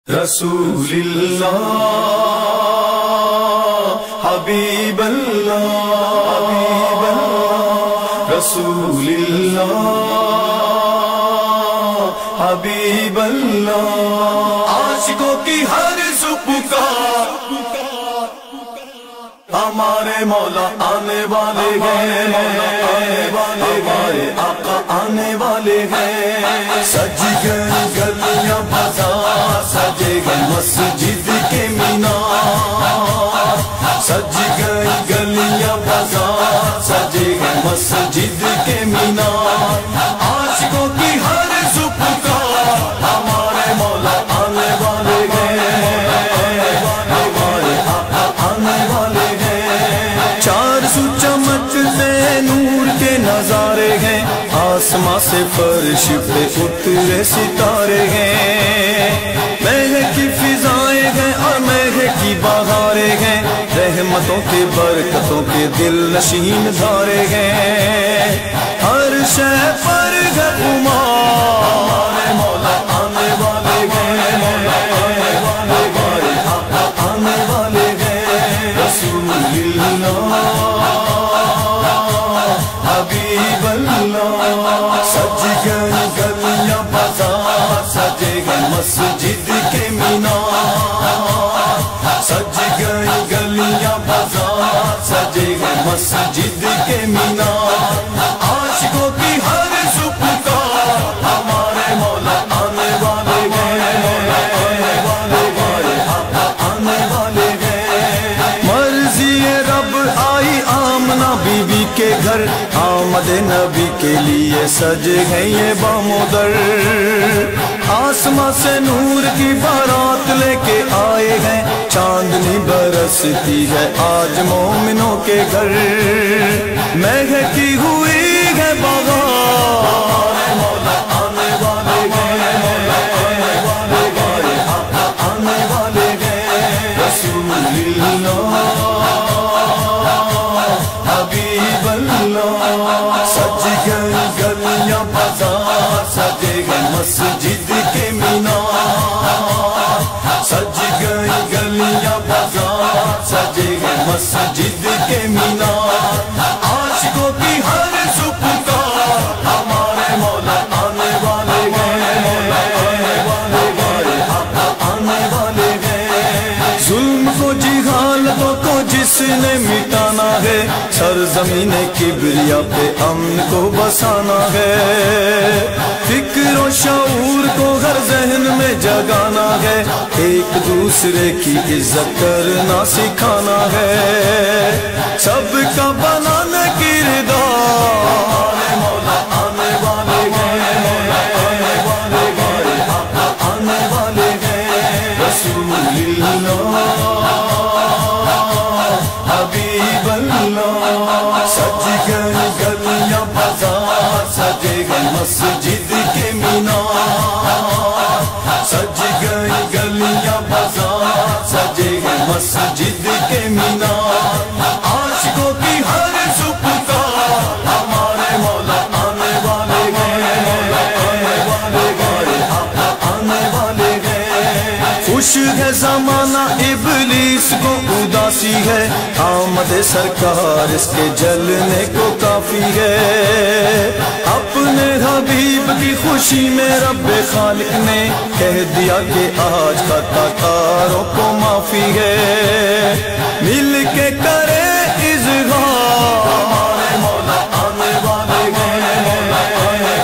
رسول اللہ حبیب اللہ رسول اللہ حبیب اللہ عاشقوں کی ہر پکار ہمارے مولا آنے والے ہیں، ہمارے آقا آنے والے ہیں۔ سج گئی گلیاں بازار، سجے گئے مسجد کے مینار، سج گئی گلیاں بازار، سجے گئے مسجد کے مینار۔ عاشقوں کی ہر پکار ہمارے مولا آنے والے ہیں، ہمارے آقا آنے والے ہیں۔ چار سو چمکتے نور کے نظارے ہیں، آسماں سے فرش پہ اترے ستارے ہیں۔ مہکی فضائیں ہیں اور مہکی بہاریں ہیں، رحمتوں کے برکتوں کے دل نشین دھارے ہیں۔ ہر شے پر ہے خمار، ہمارے مولا آنے والے ہیں، ہمارے آقا آنے والے ہیں۔ رسول اللہ حبیب اللہ سج گئی گلیاں بازار، سجے گئے مسجد کے مینار، سج گئی گلیاں بازار، سجے گئے مسجد کے مینار۔ عاشقوں کی ہر پکار ہمارے مولا آنے والے ہیں، ہمارے آقا آنے والے ہیں۔ مرضی رب آئی آمنہ بی بی کے گھر، آمد نبی کے لیے سجے ہیں یہ بامودر۔ آسماں سے نور کی بارات لے کے آئے ہیں، چاندنی برستی ہے آج مومنوں کے گھر۔ مہکی ہوئی ہے بہار، ہمارے مولا آنے والے ہیں، ہمارے آقا آنے والے ہیں۔ رسول اللہ حبیب اللہ سج گئی گلیاں بازار، سجے گئے مسجد کے مینار، سج گئی گلیاں بازار، سجے گئے مسجد کے مینار۔ عاشقوں کی ہر پکار ہمارے مولا آنے والے ہیں، ہمارے آقا آنے والے ہیں۔ ظلم کو جہالتوں کو جس نے مٹانا ہے، سرزمین کبریا پہ امن کو بسانا ہے۔ فکر و شعور کو ہر ذہن میں جگانا ہے، ایک دوسرے کی عزت کرنا سکھانا ہے۔ سب کا بنانا کردار ہمارے مولا آنے والے ہیں، ہمارے آقا آنے والے ہیں۔ رسول اللہ حبیب اللہ سج گئی گلیاں بازار، سجے گئے مسجد کے مینار، سج گئی گلیاں بازار، سجے گئے مسجد کے مینار۔ عاشقوں کی ہر پکار ہمارے مولا آنے والے ہیں، ہمارے آقا آنے والے ہیں۔ خوش ہے زمانہ ابلیس کو اداسی ہے، آمد سرکار اس کے جلنے کو کافی ہے۔ اپنے حبیب کی خوشی میں رب خالق نے کہہ دیا کہ آج خطا کاروں کو معافی ہے۔ مل کے کرے اظہار ہمارے مولا آنے والے ہیں،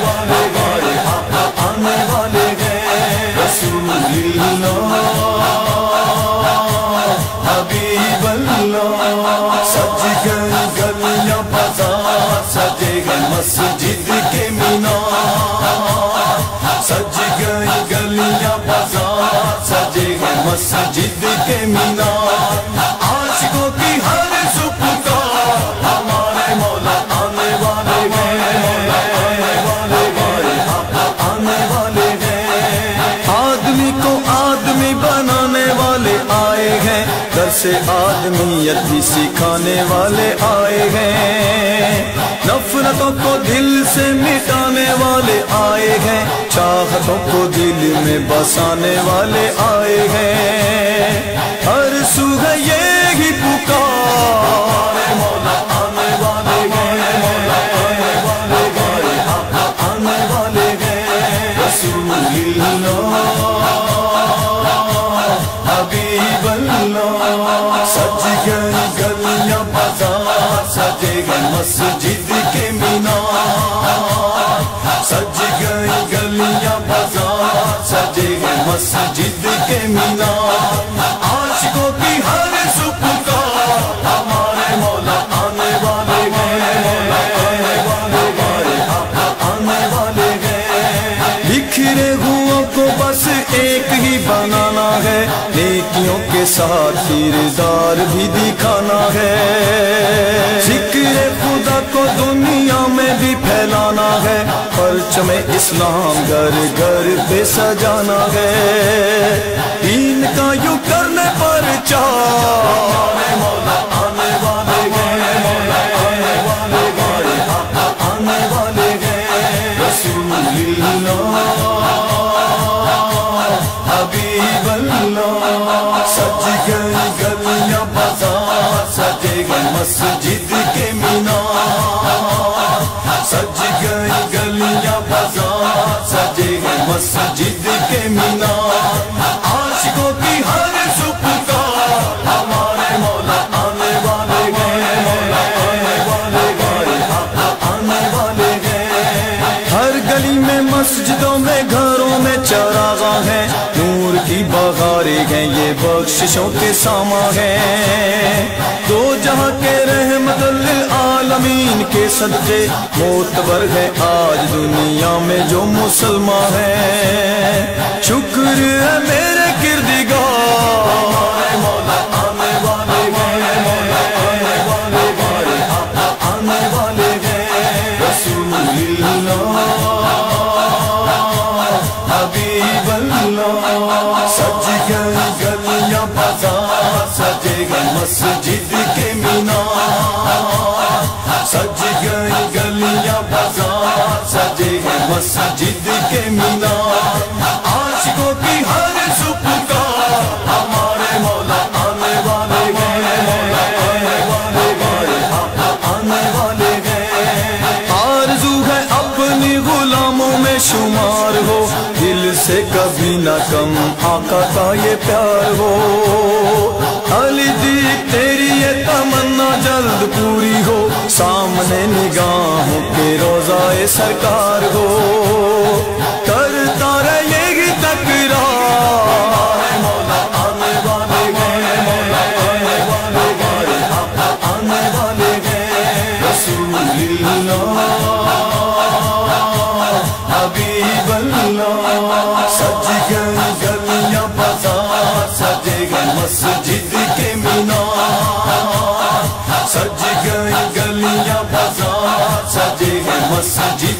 ہمارے آقا آنے والے ہیں۔ رسول اللہ حبیب اللہ سج گئی گلیاں بازار، سجے گئے مسجد کے مینار، سج گئی گلیاں بازار، سجے گئے مسجد کے مینار۔ عاشقوں کی ہر پکار ہمارے مولا آنے والے ہیں، ہمارے آقا آنے والے ہیں۔ آدمی کو آدمی بنانے والے آئے ہیں، در سے آدمیت بھی سکھانے والے آئے ہیں۔ نفرتوں کو دل سے مٹانے والے آئے ہیں، چاہتوں کو دل میں بسانے والے آئے ہیں، ہر سو ہے یہی پکار، مولا آنے والے ہیں، آنے والے ہیں، رسول اللہ حبیب اللہ، سج گئی گلیاں بازار، سجے گئے مسجد کے مینار، سج گئی گلیاں بازار، سجے گئے مسجد کے مینار، عاشقوں کی ہر سپکار، ہمارے مولا آنے والے ہیں، آنے والے ہیں، بکھرے ہوں کو بس ایک ہی بنانا ہے، نیکیوں کے ساتھ کردار بھی دکھانا ہے، ذکر خدا کو دنیا میں بھی پھیلانا ہے، پرچم اسلام گھر گھر پہ سجانا ہے، دین کا یوں کرنے پر چار، مولا آنے والے ہیں، آنے والے ہیں، رسول اللہ حبیب اللہ، سج گئی گلیاں بازار، سجے گئے مسجد کے مینار، سج گئی گلیاں بازار، سجے گئے مسجد کے مینار، عاشقوں کی ہر سپکار، ہمارے مولا آنے والے ہیں، آنے والے ہیں، ہر گلی میں مسجدوں میں گھروں میں چراغاں ہیں، نور کی بہاریں ہیں، یہ بخششوں کے ساماں ہیں، دو جہاں کے رحمت للعالمین کے صدقے معتبر ہے آج دنیا میں جو مسلمان ہیں، شکر ہے میرے کردگار، مولا آنے والے ہیں، آنے والے ہیں، رسول اللہ حبیب اللہ، سج گئی گلیاں بازار، سجے گئے مسجد کے مینار، سج گئی گلیاں بازار، سجے گئے مسجد کے مینار، عاشقوں کی ہر سپکار، ہمارے مولا آنے والے ہیں، آنے والے ہیں، آرزو ہے اپنی غلاموں میں شمار ہو، دل سے کبھی نہ کم آقا کا یہ پیار ہو، علی دیپ تیری یہ تمنا جلد پوری ہو، سامنے نگاہوں کے روضہ سرکار ہو، کرتا رہے یہی تکرار، مولا آنے والے ہیں، آنے والے ہیں، رسول اللہ حبیب اللہ، سج گئی گلیاں بازار، سجے گئے مسجد کے مینار، سج گئی گلیاں بازار، سجے گئے مسجد